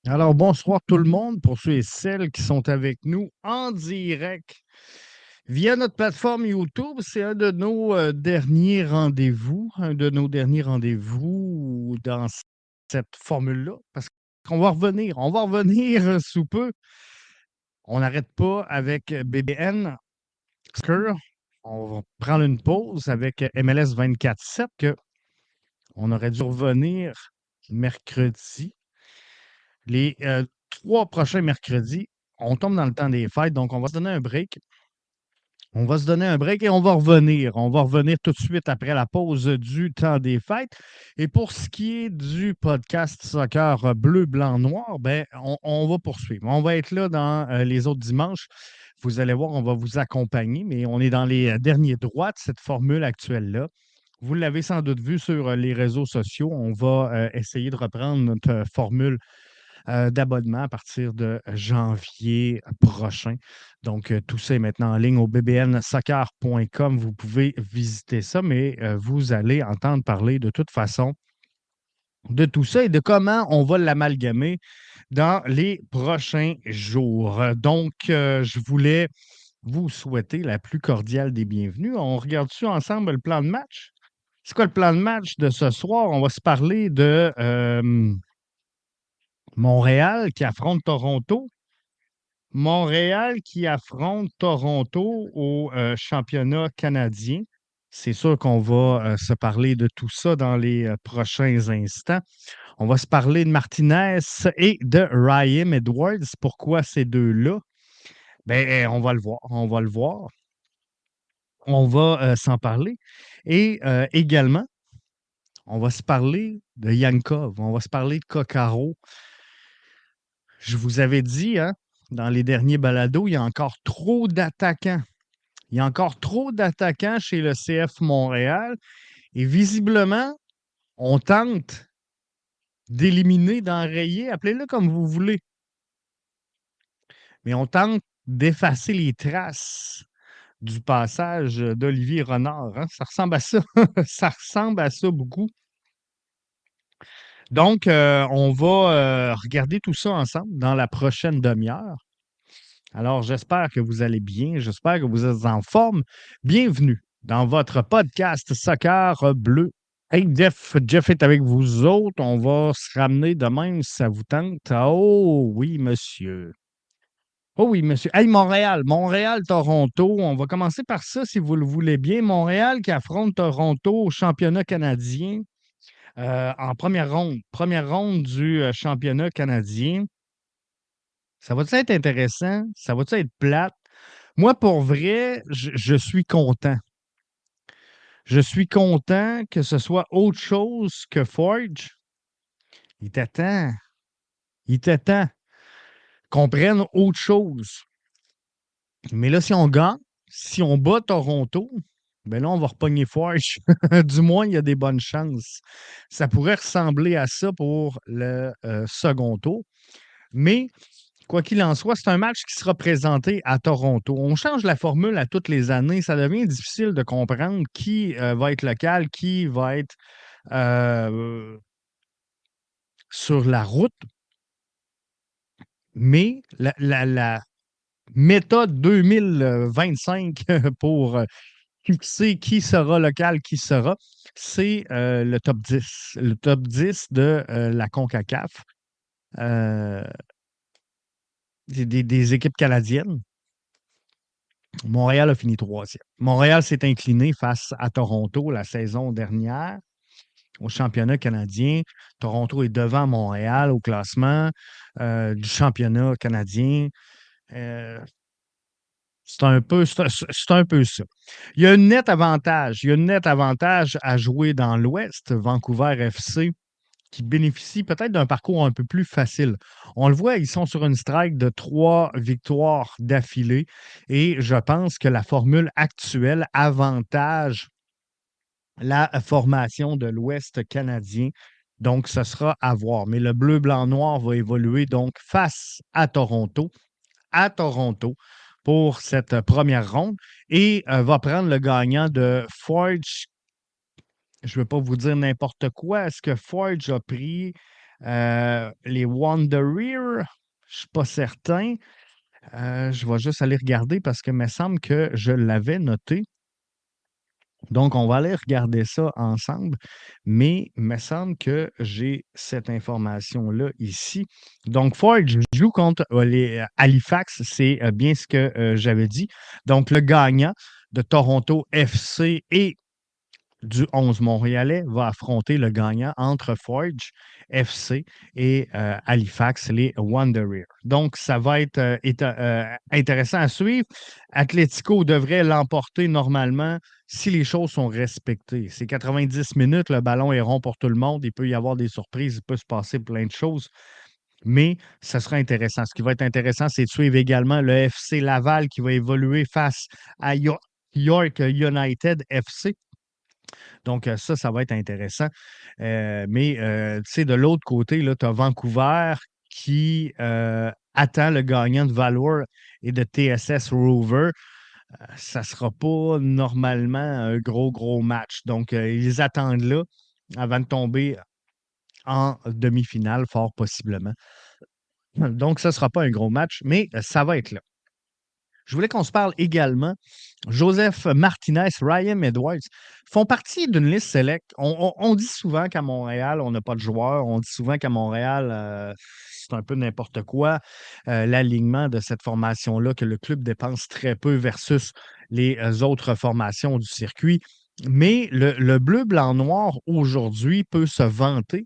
Alors, bonsoir tout le monde pour ceux et celles qui sont avec nous en direct via notre plateforme YouTube. C'est un de nos derniers rendez-vous, dans cette formule-là, parce qu'on va revenir sous peu. On n'arrête pas avec BBN Soccer. On va prendre une pause avec MLS 24/7 que on aurait dû revenir mercredi. Les 3 prochains mercredis, on tombe dans le temps des fêtes, donc on va se donner un break. On va se donner un break et on va revenir. On va revenir tout de suite après la pause du temps des fêtes. Et pour ce qui est du podcast Soccer Bleu, Blanc, Noir, ben, on va poursuivre. On va être là dans les autres dimanches. Vous allez voir, on va vous accompagner, mais on est dans les derniers droits de cette formule actuelle-là. Vous l'avez sans doute vu sur les réseaux sociaux. On va essayer de reprendre notre formule d'abonnement à partir de janvier prochain. Donc, tout ça est maintenant en ligne au bbnsoccer.com. Vous pouvez visiter ça, mais vous allez entendre parler de toute façon de tout ça et de comment on va l'amalgamer dans les prochains jours. Donc, je voulais vous souhaiter la plus cordiale des bienvenues. On regarde-tu ensemble le plan de match? C'est quoi le plan de match de ce soir? On va se parler de Montréal qui affronte Toronto. Montréal qui affronte Toronto au championnat canadien. C'est sûr qu'on va se parler de tout ça dans les prochains instants. On va se parler de Martinez et de Ryan Edwards. Pourquoi ces deux-là? Ben, on va le voir. On va le voir. On va s'en parler. Et également, on va se parler de Yankov. On va se parler de Coccaro. Je vous avais dit, hein, dans les derniers balados, il y a encore trop d'attaquants. Il y a encore trop d'attaquants chez le CF Montréal et visiblement, on tente d'éliminer, d'enrayer, appelez-le comme vous voulez, mais on tente d'effacer les traces du passage d'Olivier Renard. Hein. Ça ressemble à ça. Ça ressemble à ça beaucoup. Donc, on va regarder tout ça ensemble dans la prochaine demi-heure. Alors, j'espère que vous allez bien. J'espère que vous êtes en forme. Bienvenue dans votre podcast Soccer Bleu. Hey, Jeff est avec vous autres. On va se ramener de même si ça vous tente. Oh oui, monsieur. Oh oui, monsieur. Hey, Montréal. Montréal-Toronto. On va commencer par ça, si vous le voulez bien. Montréal qui affronte Toronto au championnat canadien en première ronde. Première ronde du championnat canadien. Ça va-tu être intéressant? Ça va-tu être plate? Moi, pour vrai, je suis content. Je suis content que ce soit autre chose que Forge. Il était temps. Il était temps qu'on prenne autre chose. Mais là, si on gagne, si on bat Toronto, ben là, on va repogner Forge. Du moins, il y a des bonnes chances. Ça pourrait ressembler à ça pour le second tour. Mais quoi qu'il en soit, c'est un match qui sera présenté à Toronto. On change la formule à toutes les années. Ça devient difficile de comprendre qui va être local, qui va être euh, sur la route. Mais la méthode 2025 pour fixer qui sera local, qui sera, c'est le top 10. Le top 10 de la CONCACAF, euh, des équipes canadiennes. Montréal a fini troisième. Montréal s'est incliné face à Toronto la saison dernière au championnat canadien. Toronto est devant Montréal au classement du championnat canadien. Euh, c'est un peu ça. Il y a un net avantage. Il y a un net avantage à jouer dans l'Ouest, Vancouver FC, qui bénéficie peut-être d'un parcours un peu plus facile. On le voit, ils sont sur une strike de 3 victoires d'affilée et je pense que la formule actuelle avantage la formation de l'Ouest canadien. Donc, ce sera à voir. Mais le bleu, blanc, noir va évoluer donc face à Toronto pour cette première ronde et va prendre le gagnant de Forge. Je ne veux pas vous dire n'importe quoi. Est-ce que Forge a pris Les Wanderers, je ne suis pas certain. Je vais juste aller regarder parce que me semble que je l'avais noté. Donc, on va aller regarder ça ensemble, mais il me semble que j'ai cette information-là ici. Donc, Forge joue contre les Halifax, c'est bien ce que j'avais dit. Donc, le gagnant de Toronto FC et du 11 montréalais va affronter le gagnant entre Forge FC et Halifax, les Wanderers. Donc, ça va être intéressant à suivre. Atlético devrait l'emporter normalement si les choses sont respectées. C'est 90 minutes, le ballon est rond pour tout le monde. Il peut y avoir des surprises, il peut se passer plein de choses. Mais ça sera intéressant. Ce qui va être intéressant, c'est de suivre également le FC Laval qui va évoluer face à York United FC. Donc, ça va être intéressant. Mais, tu sais, de l'autre côté, tu as Vancouver qui attend le gagnant de Valour et de TSS Rover. Ça ne sera pas normalement un gros match. Donc, ils attendent là avant de tomber en demi-finale, fort possiblement. Donc, ça ne sera pas un gros match, mais ça va être là. Je voulais qu'on se parle également. Joseph Martinez, Ryan Edwards font partie d'une liste select. On dit souvent qu'à Montréal, on n'a pas de joueurs. On dit souvent qu'à Montréal, c'est un peu n'importe quoi, l'alignement de cette formation-là, que le club dépense très peu versus les autres formations du circuit. Mais le bleu, blanc, noir, aujourd'hui, peut se vanter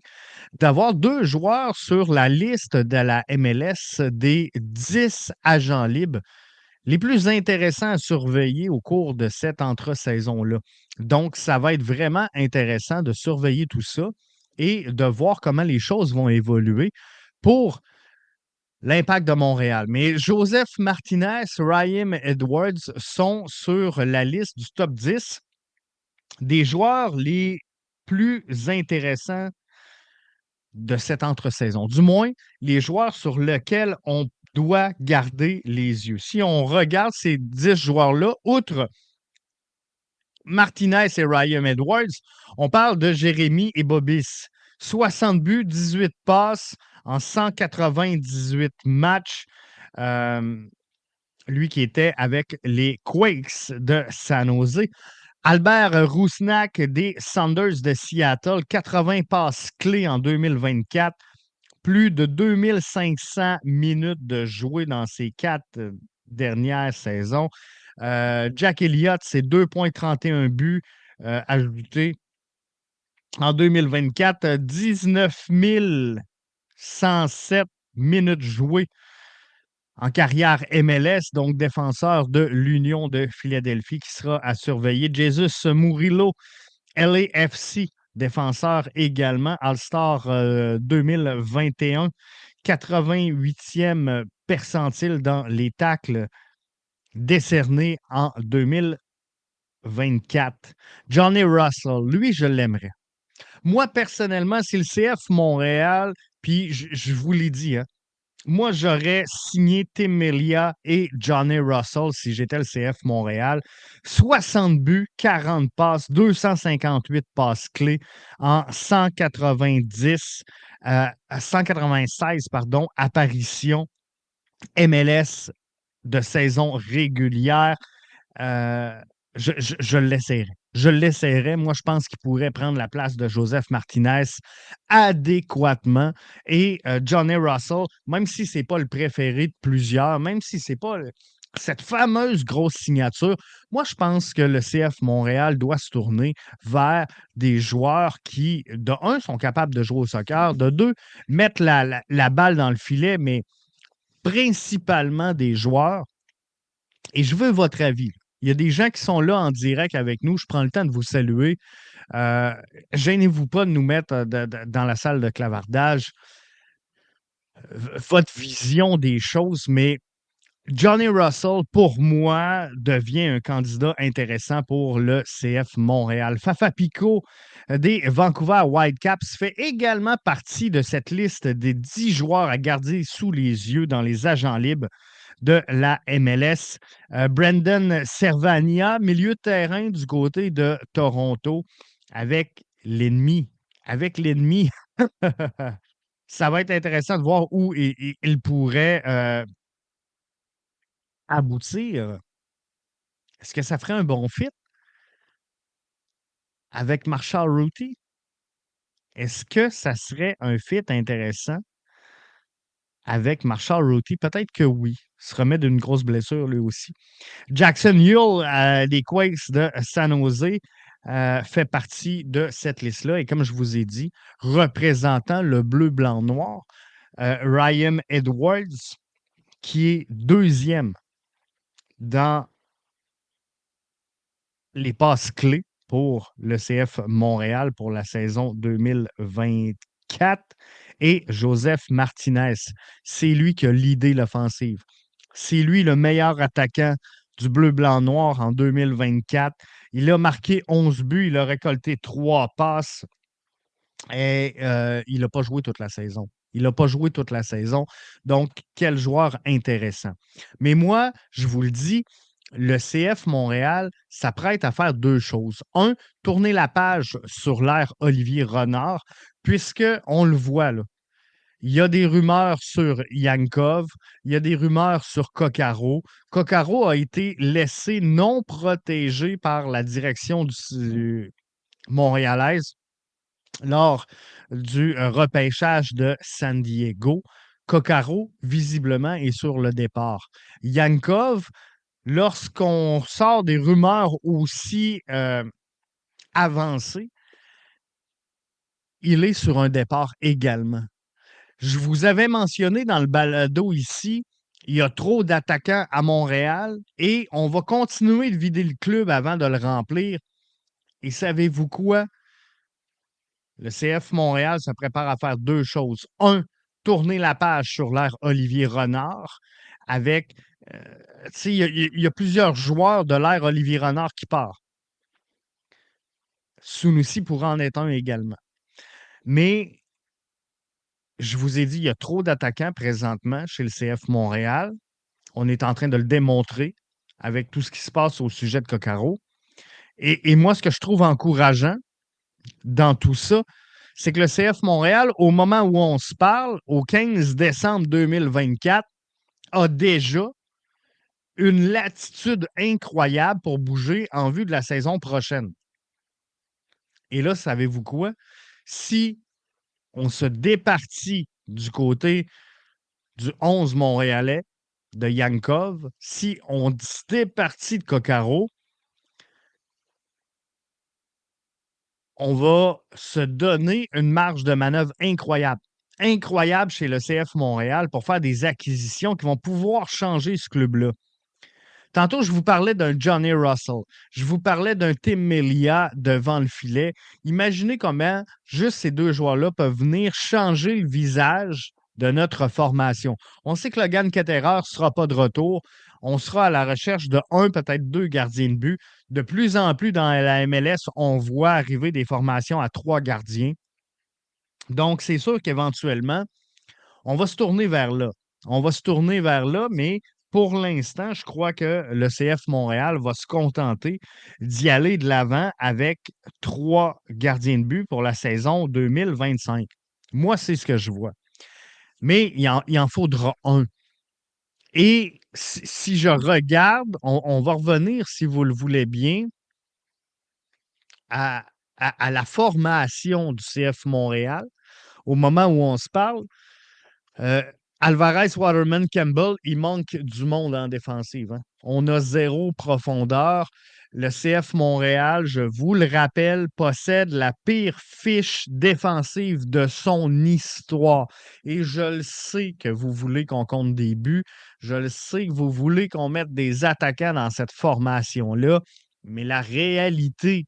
d'avoir 2 joueurs sur la liste de la MLS des 10 agents libres les plus intéressants à surveiller au cours de cette entre-saison-là. Donc, ça va être vraiment intéressant de surveiller tout ça et de voir comment les choses vont évoluer pour l'Impact de Montréal. Mais Joseph Martinez, Ryan Edwards sont sur la liste du top 10 des joueurs les plus intéressants de cette entre-saison. Du moins, les joueurs sur lesquels on doit garder les yeux. Si on regarde ces 10 joueurs-là, outre Martinez et Ryan Edwards, on parle de Jérémy et Bobis. 60 buts, 18 passes en 198 matchs. Lui qui était avec les Quakes de San Jose. Albert Rousnak des Sounders de Seattle, 80 passes clés en 2024, plus de 2500 minutes de jouer dans ces 4 dernières saisons. Jack Elliott, c'est 2,31 buts ajoutés en 2024, 19 107 minutes jouées en carrière MLS, donc défenseur de l'Union de Philadelphie qui sera à surveiller. Jesus Murillo, LAFC, défenseur également, All-Star 2021, 88e percentile dans les tacles décernés en 2024. Johnny Russell, lui, je l'aimerais. Moi, personnellement, c'est le CF Montréal, puis je vous l'ai dit, hein, moi, j'aurais signé Tim Melia et Johnny Russell si j'étais le CF Montréal. 60 buts, 40 passes, 258 passes clés en 196 apparitions MLS de saison régulière. Euh, je l'essayerai. Je l'essayerai. Moi, je pense qu'il pourrait prendre la place de Joseph Martinez adéquatement. Et Johnny Russell, même si ce n'est pas le préféré de plusieurs, même si ce n'est pas cette fameuse grosse signature, moi, je pense que le CF Montréal doit se tourner vers des joueurs qui, de un, sont capables de jouer au soccer, de deux, mettent la balle dans le filet, mais principalement des joueurs. Et je veux votre avis. Il y a des gens qui sont là en direct avec nous. Je prends le temps de vous saluer. Gênez-vous pas de nous mettre dans la salle de clavardage votre vision des choses, mais Johnny Russell, pour moi, devient un candidat intéressant pour le CF Montréal. Fafa Picault des Vancouver Whitecaps fait également partie de cette liste des 10 joueurs à garder sous les yeux dans les agents libres de la MLS. Brendan Servania, milieu de terrain du côté de Toronto, avec l'ennemi. Avec l'ennemi. Ça va être intéressant de voir où il pourrait aboutir. Est-ce que ça ferait un bon fit avec Marshall Ruthie? Est-ce que ça serait un fit intéressant avec Marshall Ruthie? Peut-être que oui. Il se remet d'une grosse blessure lui aussi. Jackson Hill des Quakes de San Jose fait partie de cette liste-là. Et comme je vous ai dit, représentant le bleu, blanc, noir, Ryan Edwards, qui est deuxième dans les passes clés pour le CF Montréal pour la saison 2024. Et Joseph Martinez, c'est lui qui a l'idée l'offensive. C'est lui le meilleur attaquant du bleu, blanc, noir en 2024. Il a marqué 11 buts, il a récolté 3 passes et il n'a pas joué toute la saison. Il n'a pas joué toute la saison. Donc, quel joueur intéressant. Mais moi, je vous le dis, le CF Montréal s'apprête à faire deux choses. Un, tourner la page sur l'ère Olivier Renard, puisqu'on le voit là. Il y a des rumeurs sur Yankov, il y a des rumeurs sur Coccaro. Coccaro a été laissé non protégé par la direction du montréalaise lors du repêchage de San Diego. Coccaro, visiblement, est sur le départ. Yankov, lorsqu'on sort des rumeurs aussi avancées, il est sur un départ également. Je vous avais mentionné dans le balado ici, il y a trop d'attaquants à Montréal et on va continuer de vider le club avant de le remplir. Et savez-vous quoi? Le CF Montréal se prépare à faire deux choses. Un, tourner la page sur l'ère Olivier Renard avec, il y a plusieurs joueurs de l'ère Olivier Renard qui partent. Sunusi pourra en être un également. Mais je vous ai dit, il y a trop d'attaquants présentement chez le CF Montréal. On est en train de le démontrer avec tout ce qui se passe au sujet de Coccaro. Et moi, ce que je trouve encourageant dans tout ça, c'est que le CF Montréal, au moment où on se parle, au 15 décembre 2024, a déjà une latitude incroyable pour bouger en vue de la saison prochaine. Et là, savez-vous quoi? Si on se départit du côté du 11 montréalais de Yankov, si on se départit de Coccaro, on va se donner une marge de manœuvre incroyable. Incroyable chez le CF Montréal pour faire des acquisitions qui vont pouvoir changer ce club-là. Tantôt, je vous parlais d'un Johnny Russell. Je vous parlais d'un Tim Melia devant le filet. Imaginez comment juste ces deux joueurs-là peuvent venir changer le visage de notre formation. On sait que Logan Ketterer ne sera pas de retour. On sera à la recherche de un, peut-être deux gardiens de but. De plus en plus dans la MLS, on voit arriver des formations à trois gardiens. Donc, c'est sûr qu'éventuellement, on va se tourner vers là. On va se tourner vers là, mais pour l'instant, je crois que le CF Montréal va se contenter d'y aller de l'avant avec trois gardiens de but pour la saison 2025. Moi, c'est ce que je vois. Mais il en faudra un. Et si je regarde, on va revenir, si vous le voulez bien, à, à la formation du CF Montréal. Au moment où on se parle, Euh, Alvarez, Waterman, Campbell, il manque du monde en défensive. Hein. On a zéro profondeur. Le CF Montréal, je vous le rappelle, possède la pire fiche défensive de son histoire. Et je le sais que vous voulez qu'on compte des buts. Je le sais que vous voulez qu'on mette des attaquants dans cette formation-là. Mais la réalité,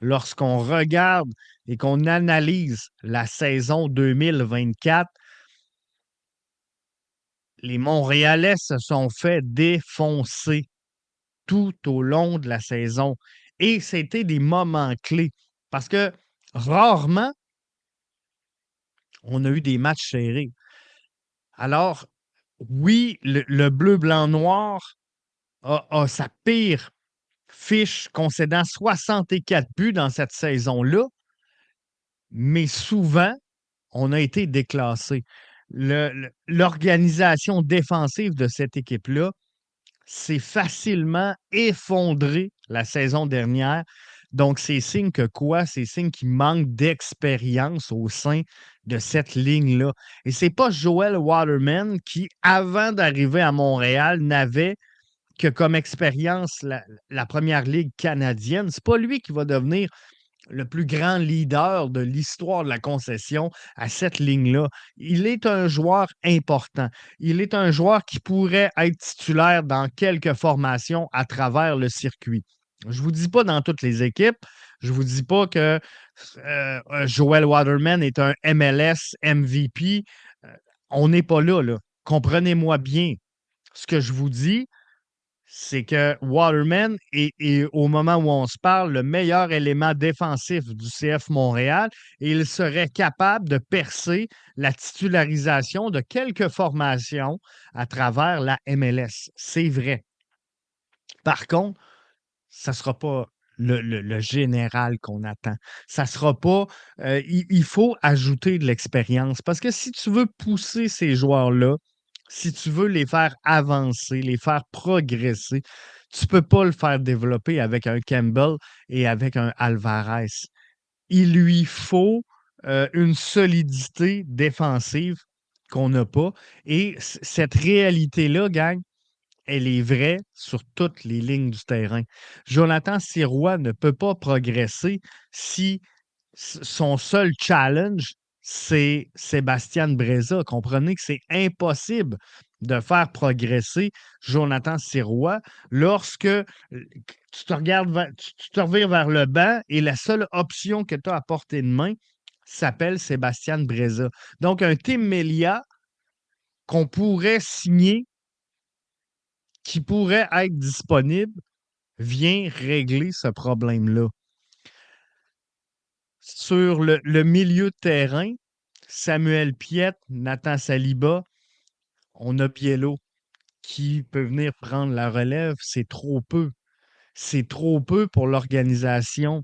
lorsqu'on regarde et qu'on analyse la saison 2024, les Montréalais se sont fait défoncer tout au long de la saison. Et c'était des moments clés. Parce que rarement, on a eu des matchs serrés. Alors, oui, le bleu, blanc, noir a sa pire fiche concédant 64 buts dans cette saison-là, mais souvent, on a été déclassé. L'organisation défensive de cette équipe-là s'est facilement effondrée la saison dernière. Donc, c'est signe que quoi? C'est signe qu'il manque d'expérience au sein de cette ligne-là. Et c'est pas Joel Waterman qui, avant d'arriver à Montréal, n'avait que comme expérience la première ligue canadienne. C'est pas lui qui va devenir le plus grand leader de l'histoire de la concession à cette ligne-là. Il est un joueur important. Il est un joueur qui pourrait être titulaire dans quelques formations à travers le circuit. Je ne vous dis pas dans toutes les équipes. Je ne vous dis pas que Joel Waterman est un MLS MVP. Euh, on n'est pas là, là. Comprenez-moi bien. Ce que je vous dis, c'est que Waterman est, au moment où on se parle, le meilleur élément défensif du CF Montréal et il serait capable de percer la titularisation de quelques formations à travers la MLS. C'est vrai. Par contre, ça ne sera pas le général qu'on attend. Ça ne sera pas. Il faut ajouter de l'expérience parce que si tu veux pousser ces joueurs-là, si tu veux les faire avancer, les faire progresser, tu ne peux pas le faire développer avec un Campbell et avec un Alvarez. Il lui faut une solidité défensive qu'on n'a pas. Et cette réalité-là, gang, elle est vraie sur toutes les lignes du terrain. Jonathan Sirois ne peut pas progresser si son seul challenge, c'est Sébastien Breza. Comprenez que c'est impossible de faire progresser Jonathan Sirois lorsque tu te regardes, tu te revires vers le banc et la seule option que tu as à portée de main s'appelle Sébastien Breza. Donc, un Tim Melia qu'on pourrait signer qui pourrait être disponible vient régler ce problème-là. Sur le milieu de terrain, Samuel Piette, Nathan Saliba, on a Biello qui peut venir prendre la relève. C'est trop peu. C'est trop peu pour l'organisation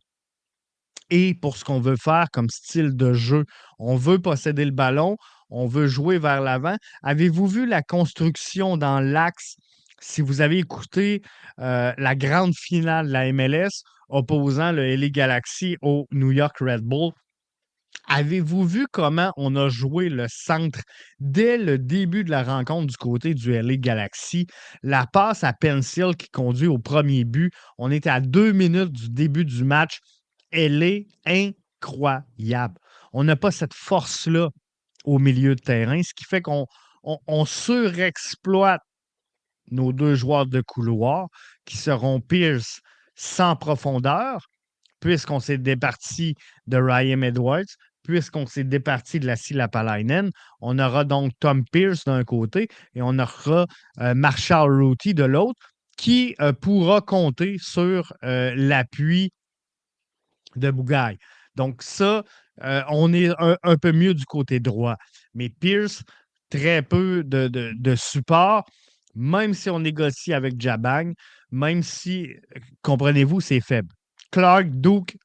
et pour ce qu'on veut faire comme style de jeu. On veut posséder le ballon, on veut jouer vers l'avant. Avez-vous vu la construction dans l'axe? Si vous avez écouté la grande finale de la MLS opposant le LA Galaxy au New York Red Bull, avez-vous vu comment on a joué le centre dès le début de la rencontre du côté du LA Galaxy? La passe à Pencil qui conduit au premier but, on était à 2 minutes du début du match. Elle est incroyable. On n'a pas cette force-là au milieu de terrain, ce qui fait qu'on surexploite nos deux joueurs de couloir qui seront Pierce sans profondeur puisqu'on s'est départi de Ryan Edwards, puisqu'on s'est départi de la Lapalainen, on aura donc Tom Pierce d'un côté et on aura Marshall Routy de l'autre qui pourra compter sur l'appui de Bougaille. Donc ça, on est un peu mieux du côté droit. Mais Pierce, très peu de support, même si on négocie avec Jabang, même si, comprenez-vous, c'est faible. Clark, Duke,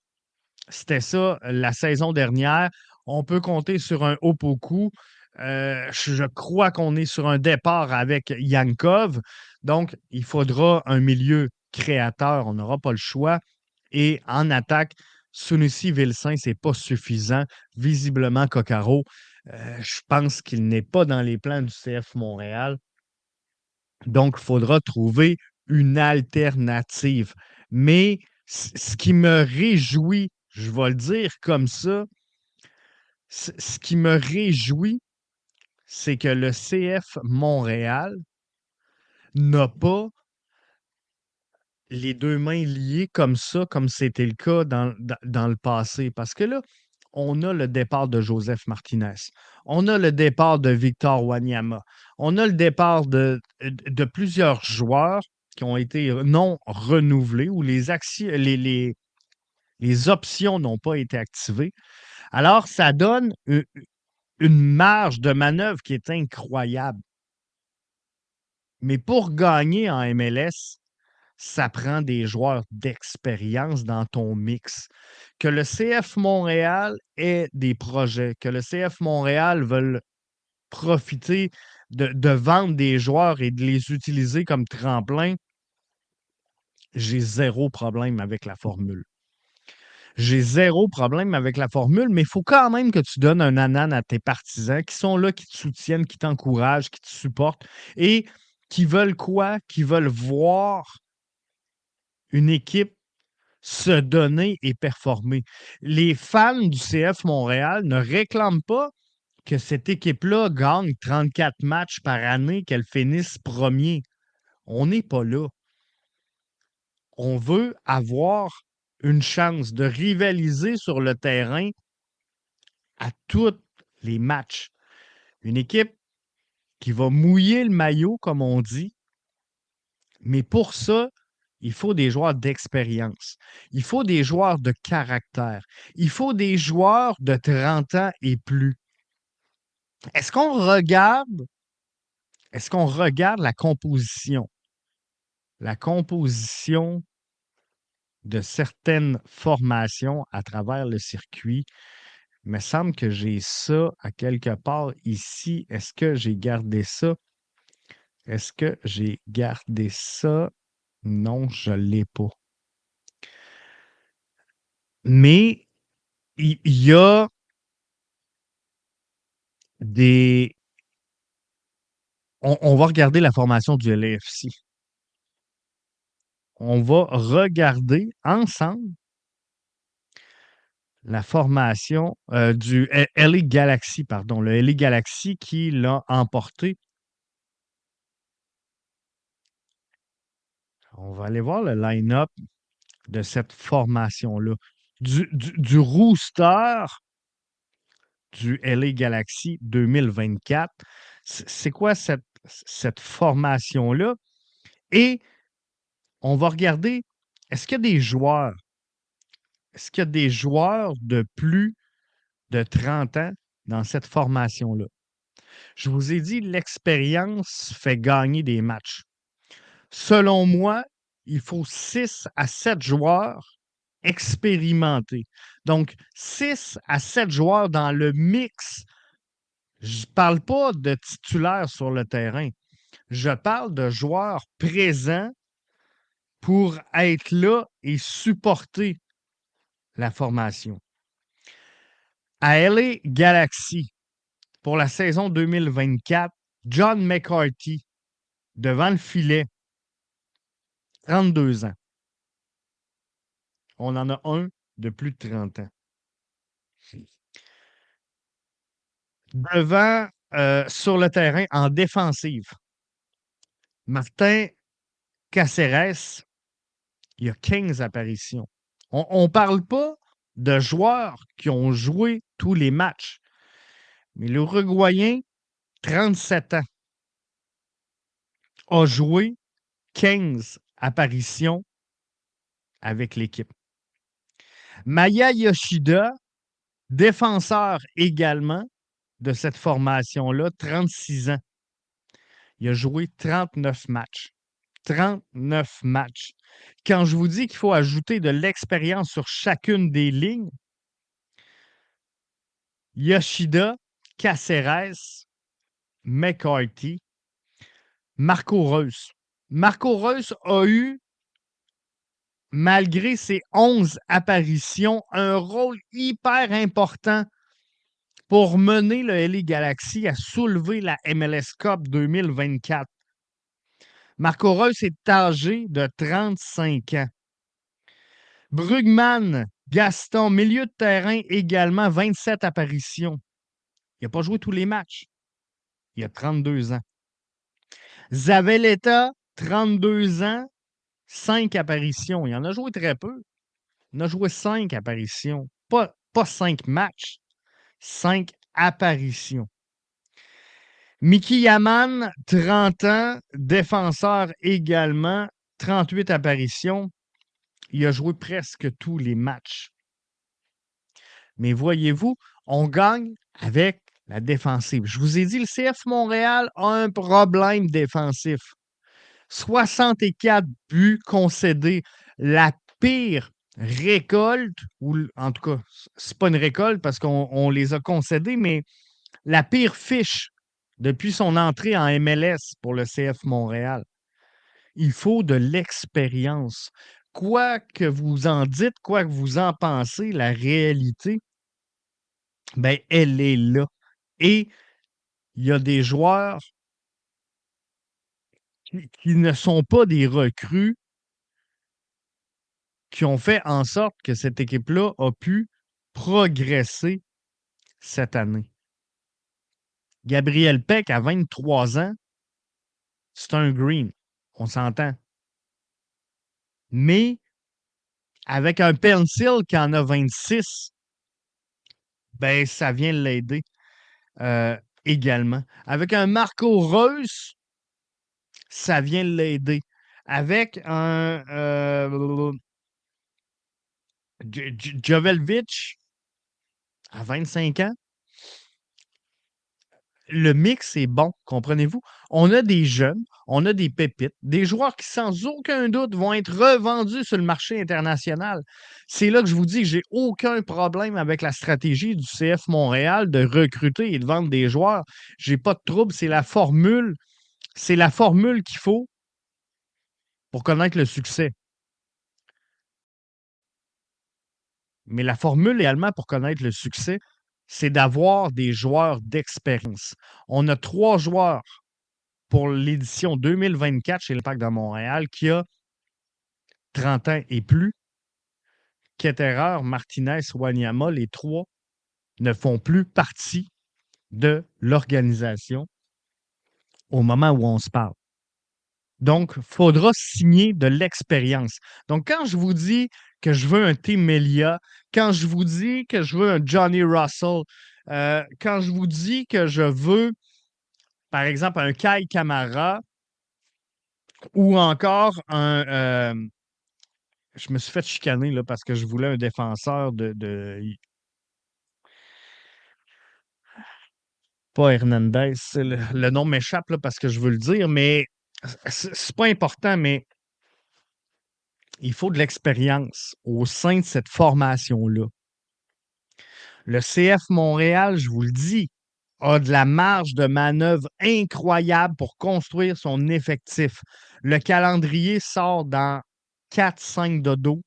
c'était ça la saison dernière. On peut compter sur un Opoku. Je crois qu'on est sur un départ avec Yankov. Donc, il faudra un milieu créateur. On n'aura pas le choix. Et en attaque, Sunusi Vilsain, ce n'est pas suffisant. Visiblement, Coccaro, je pense qu'il n'est pas dans les plans du CF Montréal. Donc, il faudra trouver une alternative. Mais ce qui me réjouit, je vais le dire comme ça, ce qui me réjouit, c'est que le CF Montréal n'a pas les deux mains liées comme ça, comme c'était le cas dans le passé. Parce que là, on a le départ de Joseph Martinez. On a le départ de Victor Wanyama. On a le départ de plusieurs joueurs qui ont été non renouvelés ou les options n'ont pas été activées. Alors, ça donne une marge de manœuvre qui est incroyable. Mais pour gagner en MLS, ça prend des joueurs d'expérience dans ton mix. Que le CF Montréal ait des projets, que le CF Montréal veuille profiter de vendre des joueurs et de les utiliser comme tremplin, j'ai zéro problème avec la formule. J'ai zéro problème avec la formule, mais il faut quand même que tu donnes un anan à tes partisans qui sont là, qui te soutiennent, qui t'encouragent, qui te supportent et qui veulent quoi? Qui veulent voir une équipe se donner et performer. Les fans du CF Montréal ne réclament pas que cette équipe-là gagne 34 matchs par année, qu'elle finisse premier. On n'est pas là. On veut avoir une chance de rivaliser sur le terrain à tous les matchs. Une équipe qui va mouiller le maillot, comme on dit, mais pour ça, il faut des joueurs d'expérience. Il faut des joueurs de caractère. Il faut des joueurs de 30 ans et plus. Est-ce qu'on regarde, est-ce qu'on regarde la composition? La composition de certaines formations à travers le circuit. Il me semble que j'ai ça à quelque part ici. Est-ce que j'ai gardé ça? Est-ce que j'ai gardé ça? Non, je ne l'ai pas. Mais il y a des. On va regarder la formation du LAFC. On va regarder ensemble la formation du LA Galaxy, pardon, le LA Galaxy qui l'a emporté. On va aller voir le line-up de cette formation-là. Du rooster du LA Galaxy 2024. C'est quoi cette formation-là? Et on va regarder, est-ce qu'il y a des joueurs, est-ce qu'il y a des joueurs de plus de 30 ans dans cette formation-là? Je vous ai dit, l'expérience fait gagner des matchs. Selon moi, il faut 6 à 7 joueurs expérimentés. Donc, 6 à 7 joueurs dans le mix. Je ne parle pas de titulaires sur le terrain. Je parle de joueurs présents pour être là et supporter la formation. À LA Galaxy, pour la saison 2024, John McCarthy, devant le filet, 32 ans. On en a un de plus de 30 ans. Devant, sur le terrain, en défensive, Martin Caceres, il y a 15 apparitions. On ne parle pas de joueurs qui ont joué tous les matchs. Mais l'Uruguayen, 37 ans, a joué 15 apparitions avec l'équipe. Maya Yoshida, défenseur également de cette formation-là, 36 ans. Il a joué 39 matchs. 39 matchs. Quand je vous dis qu'il faut ajouter de l'expérience sur chacune des lignes, Yoshida, Caceres, McCarthy, Marco Reus. Marco Reus a eu, malgré ses 11 apparitions, un rôle hyper important pour mener le LA Galaxy à soulever la MLS Cup 2024. Marco Reus est âgé de 35 ans. Brugman, Gaston, milieu de terrain également, 27 apparitions. Il n'a pas joué tous les matchs. Il a 32 ans. Zavaleta, 32 ans, 5 apparitions. Il en a joué très peu. Il en a joué 5 apparitions. Pas 5 matchs, 5 apparitions. Mickey Yaman, 30 ans, défenseur également, 38 apparitions. Il a joué presque tous les matchs. Mais voyez-vous, on gagne avec la défensive. Je vous ai dit, le CF Montréal a un problème défensif. 64 buts concédés. La pire récolte, ou en tout cas, c'est pas une récolte parce qu'on les a concédés, mais la pire fiche depuis son entrée en MLS pour le CF Montréal. Il faut de l'expérience. Quoi que vous en dites, quoi que vous en pensez, la réalité, ben, elle est là. Et il y a des joueurs qui ne sont pas des recrues qui ont fait en sorte que cette équipe-là a pu progresser cette année. Gabriel Peck, à 23 ans, c'est un green. On s'entend. Mais avec un Pencil qui en a 26, ben, ça vient l'aider également. Avec un Marco Reus, ça vient l'aider. Avec un Joveljic à 25 ans, le mix est bon, comprenez-vous? On a des jeunes, on a des pépites, des joueurs qui, sans aucun doute, vont être revendus sur le marché international. C'est là que je vous dis que j'ai aucun problème avec la stratégie du CF Montréal de recruter et de vendre des joueurs. J'ai pas de trouble, c'est la formule qu'il faut pour connaître le succès. Mais la formule également pour connaître le succès, c'est d'avoir des joueurs d'expérience. On a 3 joueurs pour l'édition 2024 chez l'Impact de Montréal qui a 30 ans et plus. Ketterer, Martinez, Wanyama, les 3 ne font plus partie de l'organisation au moment où on se parle. Donc, il faudra signer de l'expérience. Donc, quand je vous dis que je veux un Tim Melia, quand je vous dis que je veux un Johnny Russell, quand je vous dis que je veux, par exemple, un Kai Kamara ou encore je me suis fait chicaner là, parce que je voulais un défenseur pas Hernandez, le nom m'échappe là, parce que je veux le dire, mais c'est pas important, mais il faut de l'expérience au sein de cette formation-là. Le CF Montréal, je vous le dis, a de la marge de manœuvre incroyable pour construire son effectif. Le calendrier sort dans 4-5 dodo.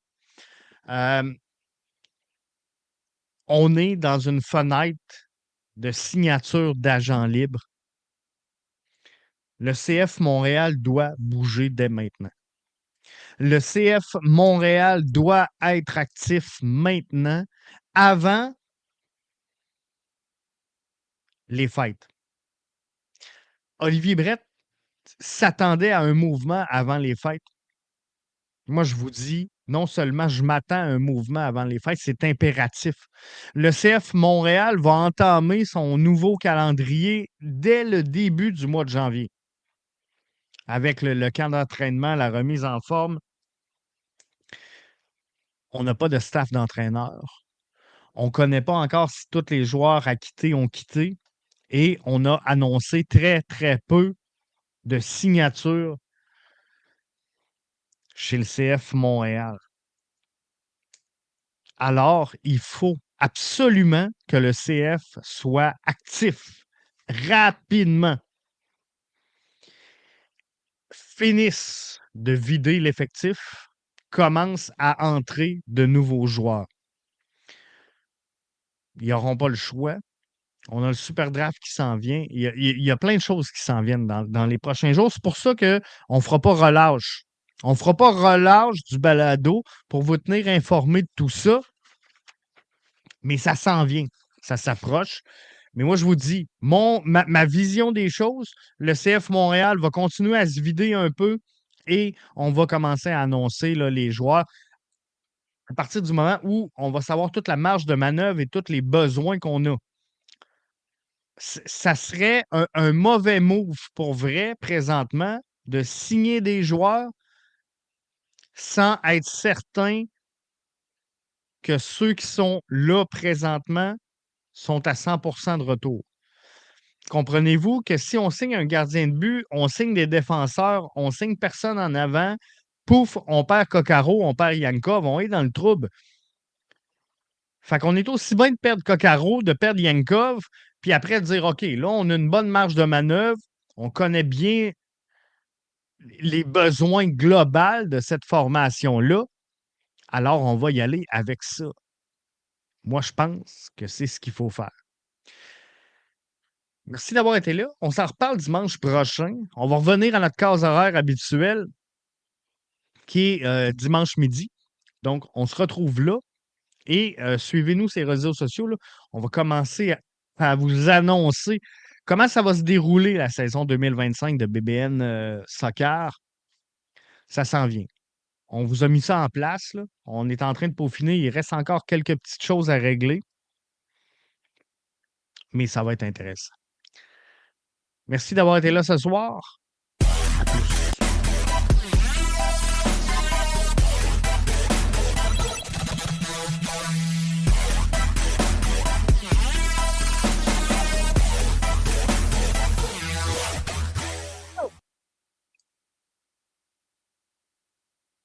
On est dans une fenêtre de signature d'agents libres. Le CF Montréal doit bouger dès maintenant. Le CF Montréal doit être actif maintenant, avant les fêtes. Olivier Brett s'attendait à un mouvement avant les fêtes. Moi, je vous dis, non seulement je m'attends à un mouvement avant les fêtes, c'est impératif. Le CF Montréal va entamer son nouveau calendrier dès le début du mois de janvier. Avec le camp d'entraînement, la remise en forme, on n'a pas de staff d'entraîneur. On ne connaît pas encore si tous les joueurs acquittés ont quitté et on a annoncé très, très peu de signatures chez le CF Montréal. Alors, il faut absolument que le CF soit actif rapidement. Finisse de vider l'effectif, commence à entrer de nouveaux joueurs. Ils n'auront pas le choix. On a le super draft qui s'en vient. Il y a plein de choses qui s'en viennent dans les prochains jours. C'est pour ça qu'on ne fera pas relâche. On ne fera pas relâche du balado pour vous tenir informé de tout ça. Mais ça s'en vient. Ça s'approche. Mais moi, je vous dis, ma vision des choses, le CF Montréal va continuer à se vider un peu et on va commencer à annoncer là, les joueurs à partir du moment où on va savoir toute la marge de manœuvre et tous les besoins qu'on a. Ça serait un mauvais move pour vrai, présentement, de signer des joueurs sans être certain que ceux qui sont là présentement sont à 100% de retour. Comprenez-vous que si on signe un gardien de but, on signe des défenseurs, on signe personne en avant, pouf, on perd Coccaro, on perd Yankov, on est dans le trouble. Fait qu'on est aussi bien de perdre Coccaro, de perdre Yankov, puis après de dire, OK, là, on a une bonne marge de manœuvre, on connaît bien les besoins globaux de cette formation-là, alors on va y aller avec ça. Moi, je pense que c'est ce qu'il faut faire. Merci d'avoir été là. On s'en reparle dimanche prochain. On va revenir à notre case horaire habituelle, qui est dimanche midi. Donc, on se retrouve là et suivez-nous sur les réseaux sociaux. Là. On va commencer à vous annoncer comment ça va se dérouler la saison 2025 de BBN Soccer. Ça s'en vient. On vous a mis ça en place. Là. On est en train de peaufiner. Il reste encore quelques petites choses à régler, mais ça va être intéressant. Merci d'avoir été là ce soir. À plus.